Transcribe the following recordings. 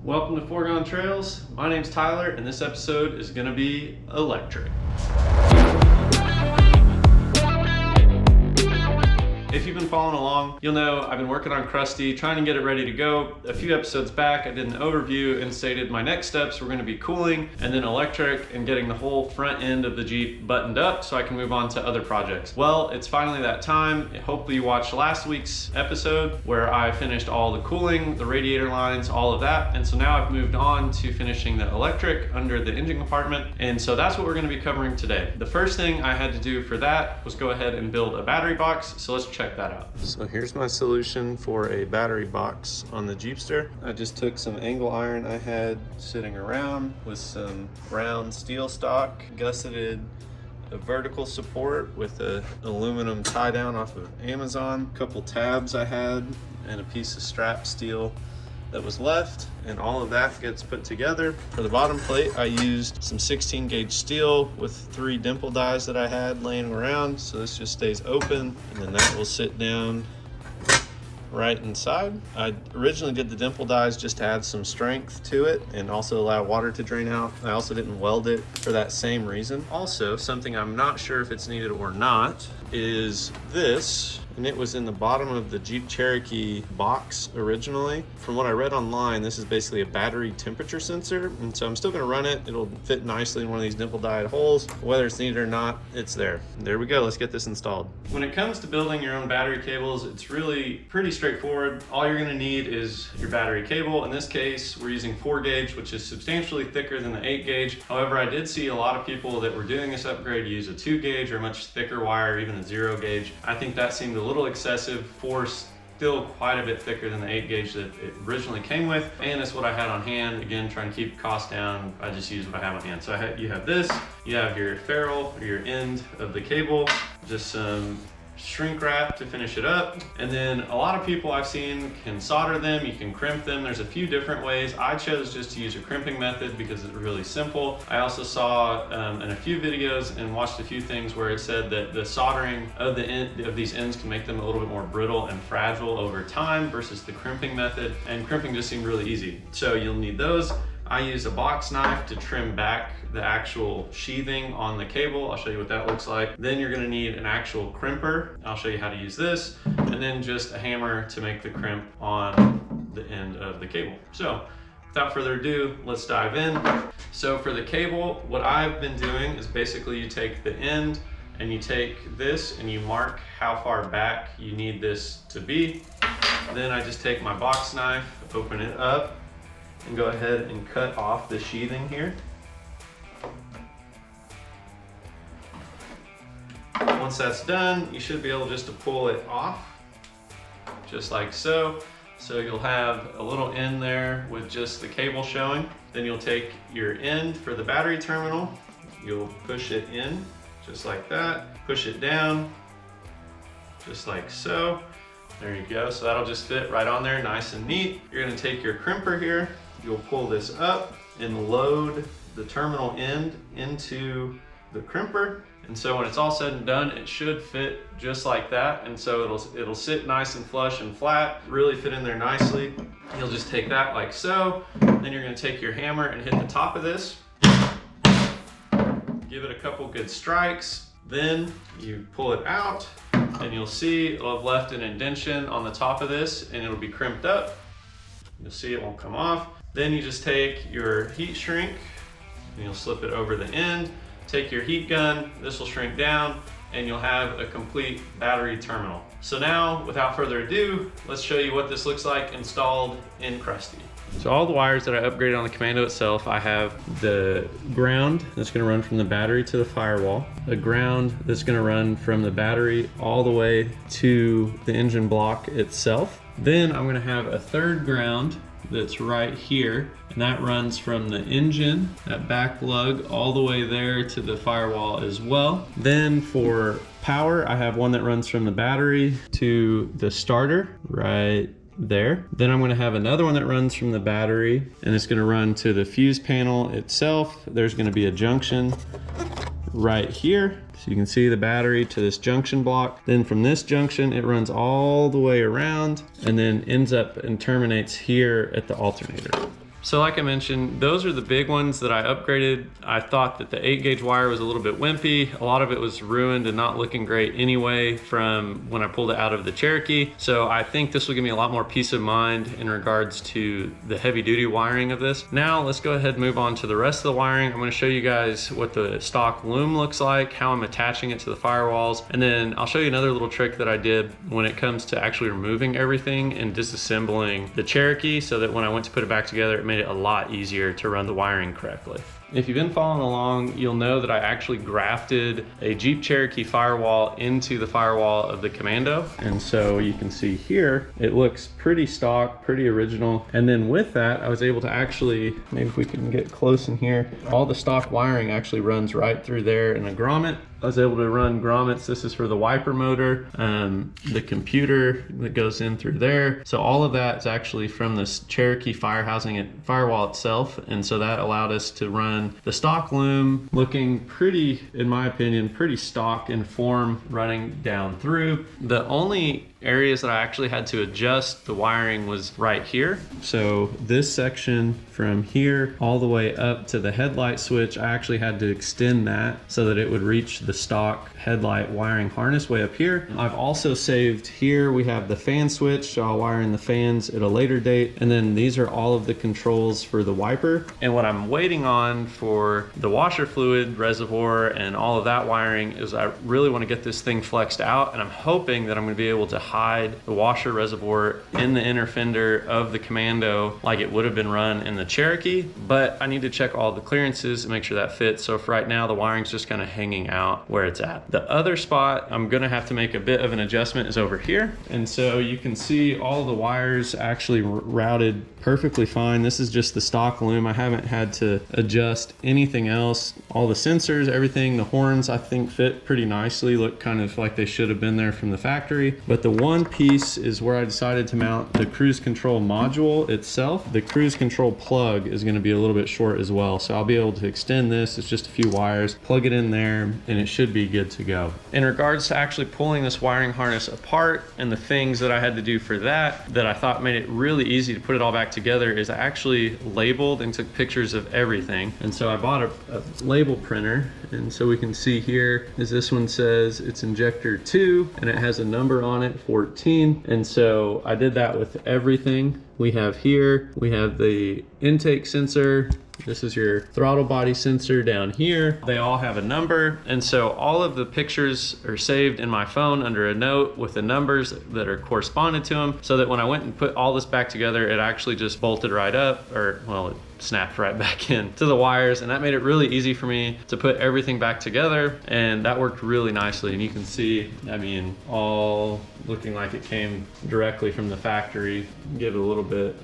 Welcome to Foregone Trails. My name's Tyler, and this episode is going to be electric. If you've been following along, you'll know I've been working on Crusty, trying to get it ready to go. A few episodes back, I did an overview and stated my next steps were going to be cooling and then electric and getting the whole front end of the Jeep buttoned up so I can move on to other projects. Well, it's finally that time. Hopefully you watched last week's episode where I finished all the cooling, the radiator lines, all of that. And so now I've moved on to finishing the electric under the engine compartment. And so that's what we're going to be covering today. The first thing I had to do for that was go ahead and build a battery box. So let's check that out. So here's my solution for a battery box on the Jeepster. I just took some angle iron I had sitting around with some round steel stock, gusseted a vertical support with a aluminum tie down off of Amazon, a couple tabs I had, and a piece of strap steel that was left, and all of that gets put together. For the bottom plate, I used some 16 gauge steel with 3 dimple dies that I had laying around, so this just stays open, and then that will sit down right inside. I originally did the dimple dies just to add some strength to it and also allow water to drain out. I also didn't weld it for that same reason. Also, something I'm not sure if it's needed or not is this, and it was in the bottom of the Jeep Cherokee box originally. From what I read online, this is basically a battery temperature sensor, and so I'm still gonna run it. It'll fit nicely in one of these dimple dyed holes. Whether it's needed or not, it's there. There we go, let's get this installed. When it comes to building your own battery cables, it's really pretty straightforward. All you're gonna need is your battery cable. In this case, we're using 4 gauge, which is substantially thicker than the 8 gauge. However, I did see a lot of people that were doing this upgrade use a 2 gauge or much thicker wire, even a 0 gauge. I think that seemed a little excessive for still quite a bit thicker than the 8 gauge that it originally came with, and it's what I had on hand. Again, trying to keep costs down, I just use what I have on hand. So you have this, you have your ferrule or your end of the cable, just some shrink wrap to finish it up, and then a lot of people I've seen can solder them, you can crimp them. There's a few different ways. I chose just to use a crimping method because it's really simple. I also saw in a few videos and watched a few things where it said that the soldering of these ends can make them a little bit more brittle and fragile over time versus the crimping method, and crimping just seemed really easy. So you'll need those. I use a box knife to trim back the actual sheathing on the cable. I'll show you what that looks like. Then you're gonna need an actual crimper. I'll show you how to use this. And then just a hammer to make the crimp on the end of the cable. So without further ado, let's dive in. So for the cable, what I've been doing is basically you take the end and you take this and you mark how far back you need this to be. Then I just take my box knife, open it up, and go ahead and cut off the sheathing here. Once that's done, you should be able just to pull it off, just like so. So you'll have a little end there with just the cable showing. Then you'll take your end for the battery terminal, you'll push it in, just like that. Push it down, just like so. There you go, so that'll just fit right on there, nice and neat. You're gonna take your crimper here, you'll pull this up and load the terminal end into the crimper. And so when it's all said and done, it should fit just like that. And so it'll sit nice and flush and flat, really fit in there nicely. You'll just take that like so. Then you're gonna take your hammer and hit the top of this. Give it a couple good strikes. Then you pull it out and you'll see it'll have left an indentation on the top of this and it'll be crimped up. You'll see it won't come off. Then you just take your heat shrink and you'll slip it over the end. Take your heat gun, this will shrink down, and you'll have a complete battery terminal. So now, without further ado, let's show you what this looks like installed in Crusty. So all the wires that I upgraded on the Commando itself, I have the ground that's gonna run from the battery to the firewall, a ground that's gonna run from the battery all the way to the engine block itself. Then I'm gonna have a third ground that's right here, and that runs from the engine, that back lug, all the way there to the firewall as well. Then for power, I have one that runs from the battery to the starter right there. Then I'm going to have another one that runs from the battery, and it's going to run to the fuse panel itself. There's going to be a junction right here. So you can see the battery to this junction block. Then from this junction, it runs all the way around and then ends up and terminates here at the alternator. So like I mentioned, those are the big ones that I upgraded. I thought that the 8-gauge wire was a little bit wimpy. A lot of it was ruined and not looking great anyway from when I pulled it out of the Cherokee. So I think this will give me a lot more peace of mind in regards to the heavy duty wiring of this. Now let's go ahead and move on to the rest of the wiring. I'm gonna show you guys what the stock loom looks like, how I'm attaching it to the firewalls, and then I'll show you another little trick that I did when it comes to actually removing everything and disassembling the Cherokee, so that when I went to put it back together, it made it a lot easier to run the wiring correctly. If you've been following along, you'll know that I actually grafted a Jeep Cherokee firewall into the firewall of the Commando. And so you can see here, it looks pretty stock, pretty original. And then with that, I was able to actually, maybe if we can get close in here, all the stock wiring actually runs right through there in a grommet. I was able to run grommets. This is for the wiper motor, the computer that goes in through there. So all of that is actually from this Cherokee fire housing and firewall itself. And so that allowed us to run the stock loom, looking pretty, in my opinion, pretty stock in form, running down through. The only areas that I actually had to adjust the wiring was right here. So this section from here all the way up to the headlight switch, I actually had to extend that so that it would reach the stock headlight wiring harness way up here. I've also saved here, we have the fan switch, so I'll wire in the fans at a later date. And then these are all of the controls for the wiper. And what I'm waiting on for the washer fluid reservoir and all of that wiring is I really want to get this thing flexed out, and I'm hoping that I'm going to be able to hide the washer reservoir in the inner fender of the Commando like it would have been run in the Cherokee, but I need to check all the clearances and make sure that fits. So for right now, the wiring's just kind of hanging out where it's at. The other spot I'm gonna have to make a bit of an adjustment is over here. And so you can see all the wires actually routed perfectly fine. This is just the stock loom. I haven't had to adjust anything else. All the sensors, everything, the horns I think fit pretty nicely, look kind of like they should have been there from the factory. But the one piece is where I decided to mount the cruise control module itself. The cruise control plug is going to be a little bit short as well, so I'll be able to extend this. It's just a few wires, plug it in there, and it should be good to go. In regards to actually pulling this wiring harness apart and the things that I had to do for that I thought made it really easy to put it all back together is I actually labeled and took pictures of everything. And so I bought a label printer, and so we can see here is this one says it's injector 2 and it has a number on it, 14. And so I did that with everything. We have here, we have the intake sensor. This is your throttle body sensor down here. They all have a number. And so all of the pictures are saved in my phone under a note with the numbers that are corresponded to them, so that when I went and put all this back together, it actually just bolted right up, or well, it snapped right back in to the wires. And that made it really easy for me to put everything back together. And that worked really nicely. And you can see, I mean, all looking like it came directly from the factory. Give it a little bit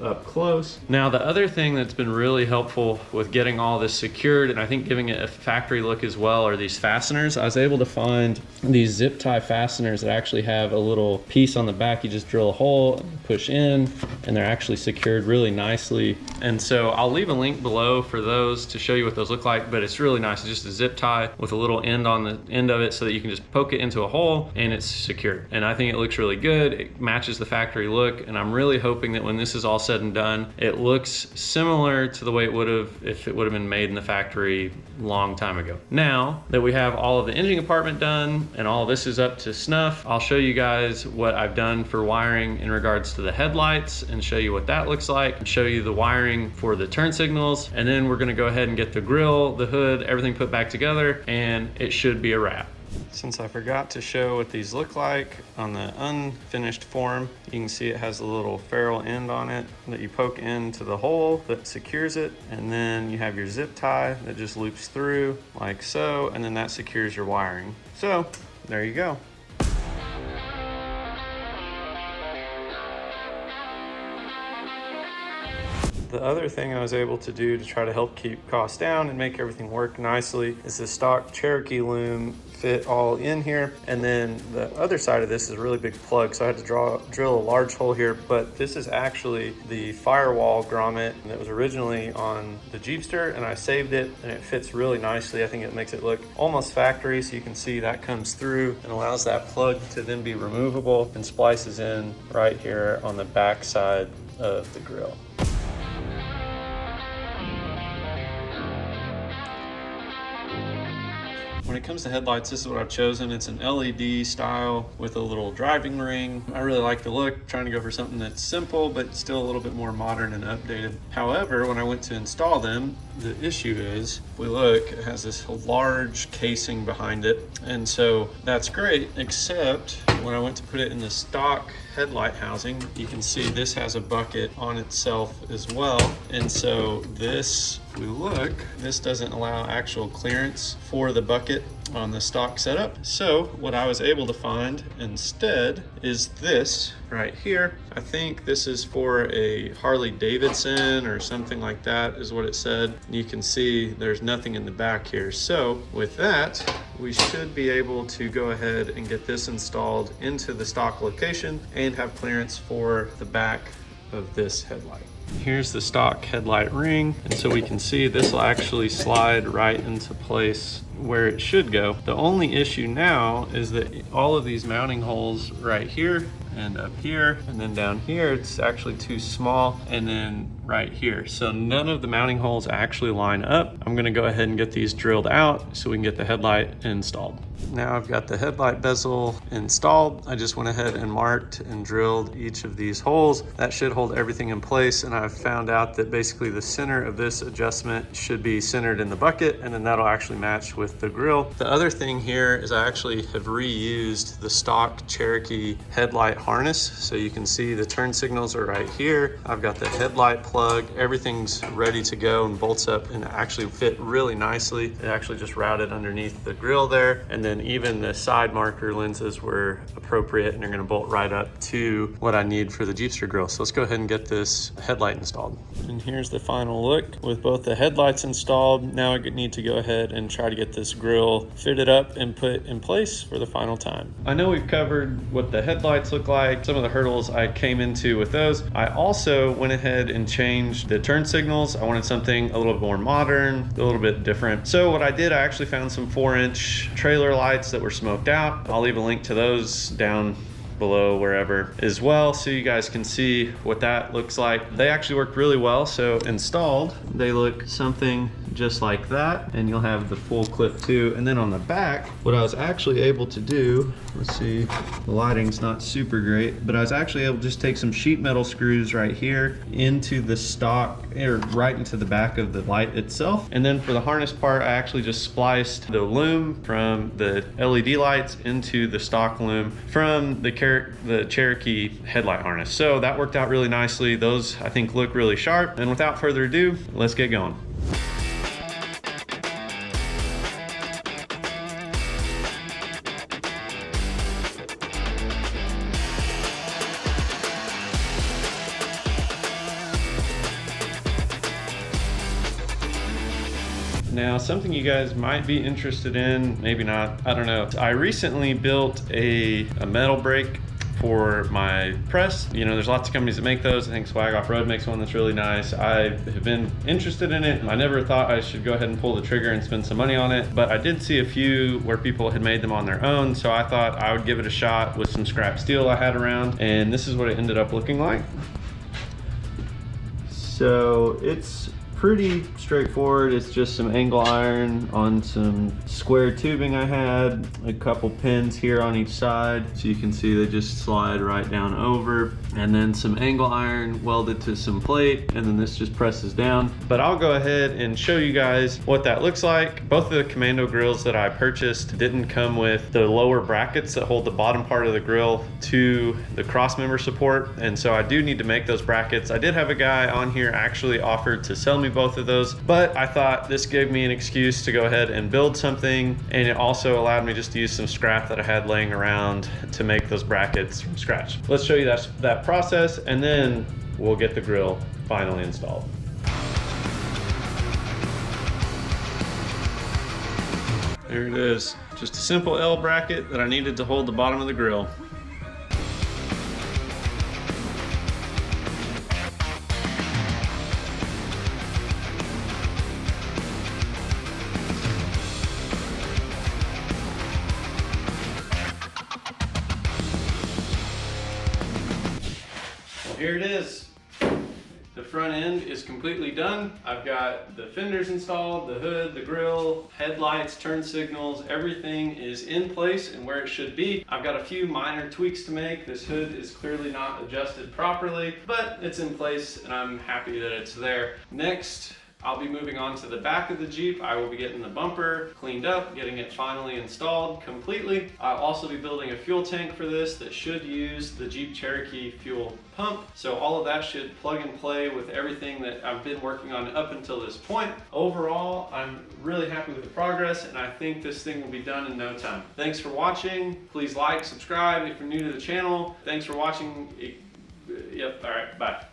up close. Now, the other thing that's been really helpful with getting all this secured, and I think giving it a factory look as well, are these fasteners. I was able to find these zip tie fasteners that actually have a little piece on the back. You just drill a hole, push in, and they're actually secured really nicely. And so I'll leave a link below for those to show you what those look like, but it's really nice. It's just a zip tie with a little end on the end of it so that you can just poke it into a hole and it's secured. And I think it looks really good. It matches the factory look, and I'm really hoping that when this is all said and done, it looks similar to the way it would have if it would have been made in the factory a long time ago. Now that we have all of the engine compartment done and all of this is up to snuff, I'll show you guys what I've done for wiring in regards to the headlights and show you what that looks like, and show you the wiring for the turn signals, and then we're going to go ahead and get the grille, the hood, everything put back together, and it should be a wrap. Since I forgot to show what these look like on the unfinished form, you can see it has a little ferrule end on it that you poke into the hole that secures it, and then you have your zip tie that just loops through like so, and then that secures your wiring. So there you go. The other thing I was able to do to try to help keep costs down and make everything work nicely is the stock Cherokee loom fit all in here. And then the other side of this is a really big plug, so I had to drill a large hole here, but this is actually the firewall grommet that was originally on the Jeepster, and I saved it, and it fits really nicely. I think it makes it look almost factory, so you can see that comes through and allows that plug to then be removable and splices in right here on the back side of the grill. When it comes to headlights, this is what I've chosen. It's an LED style with a little driving ring. I really like the look, trying to go for something that's simple, but still a little bit more modern and updated. However, when I went to install them, the issue is, if we look, it has this large casing behind it. And so that's great, except when I went to put it in the stock headlight housing, you can see this has a bucket on itself as well. And so this, if we look, this doesn't allow actual clearance for the bucket on the stock setup. So what I was able to find instead is this right here. I think this is for a Harley Davidson or something like that is what it said. You can see there's nothing in the back here. So with that, we should be able to go ahead and get this installed into the stock location and have clearance for the back of this headlight. Here's the stock headlight ring, and so we can see this will actually slide right into place where it should go. The only issue now is that all of these mounting holes right here and up here and then down here, it's actually too small, and then right here. So none of the mounting holes actually line up. I'm gonna go ahead and get these drilled out so we can get the headlight installed. Now I've got the headlight bezel installed. I just went ahead and marked and drilled each of these holes. That should hold everything in place, and I've found out that basically the center of this adjustment should be centered in the bucket, and then that'll actually match with the grill. The other thing here is I actually have reused the stock Cherokee headlight harness. So you can see the turn signals are right here. I've got the headlight plug, everything's ready to go and bolts up and actually fit really nicely. It actually just routed underneath the grill there. And then even the side marker lenses were appropriate and they're gonna bolt right up to what I need for the Jeepster grill. So let's go ahead and get this headlight installed. And here's the final look with both the headlights installed. Now I need to go ahead and try to get this grill fitted up and put in place for the final time. I know we've covered what the headlights look like, some of the hurdles I came into with those. I also went ahead and changed the turn signals. I wanted something a little bit more modern, a little bit different. So what I did, I actually found some 4-inch trailer lights that were smoked out. I'll leave a link to those down below wherever as well, so you guys can see what that looks like. They actually worked really well. So installed, they look something just like that, and you'll have the full clip too. And then on the back, what I was actually able to do, let's see, the lighting's not super great, but I was actually able to just take some sheet metal screws right here into the stock, or right into the back of the light itself. And then for the harness part, I actually just spliced the loom from the LED lights into the stock loom from the Cherokee headlight harness. So that worked out really nicely. Those I think look really sharp. And without further ado, let's get going. Now, something you guys might be interested in, maybe not, I don't know. I recently built a metal brake for my press. You know, there's lots of companies that make those. I think Swag Off Road makes one that's really nice. I have been interested in it. I never thought I should go ahead and pull the trigger and spend some money on it, but I did see a few where people had made them on their own. So I thought I would give it a shot with some scrap steel I had around, and this is what it ended up looking like. So it's pretty straightforward. It's just some angle iron on some square tubing I had, a couple pins here on each side, so you can see they just slide right down over, and then some angle iron welded to some plate, and then this just presses down. But I'll go ahead and show you guys what that looks like. Both of the Commando grills that I purchased didn't come with the lower brackets that hold the bottom part of the grill to the cross member support, and so I do need to make those brackets. I did have a guy on here actually offered to sell me both of those, but I thought this gave me an excuse to go ahead and build something, and it also allowed me just to use some scrap that I had laying around to make those brackets from scratch. Let's show you that process, and then we'll get the grill finally installed. There it is, just a simple L bracket that I needed to hold the bottom of the grill. Here it is, the front end is completely done. I've got the fenders installed, the hood, the grille, headlights, turn signals, everything is in place and where it should be. I've got a few minor tweaks to make. This hood is clearly not adjusted properly, but it's in place and I'm happy that it's there. Next, I'll be moving on to the back of the Jeep. I will be getting the bumper cleaned up, getting it finally installed completely. I'll also be building a fuel tank for this that should use the Jeep Cherokee fuel pump. So all of that should plug and play with everything that I've been working on up until this point. Overall, I'm really happy with the progress and I think this thing will be done in no time. Thanks for watching. Please like, subscribe if you're new to the channel. Thanks for watching. Yep, all right, bye.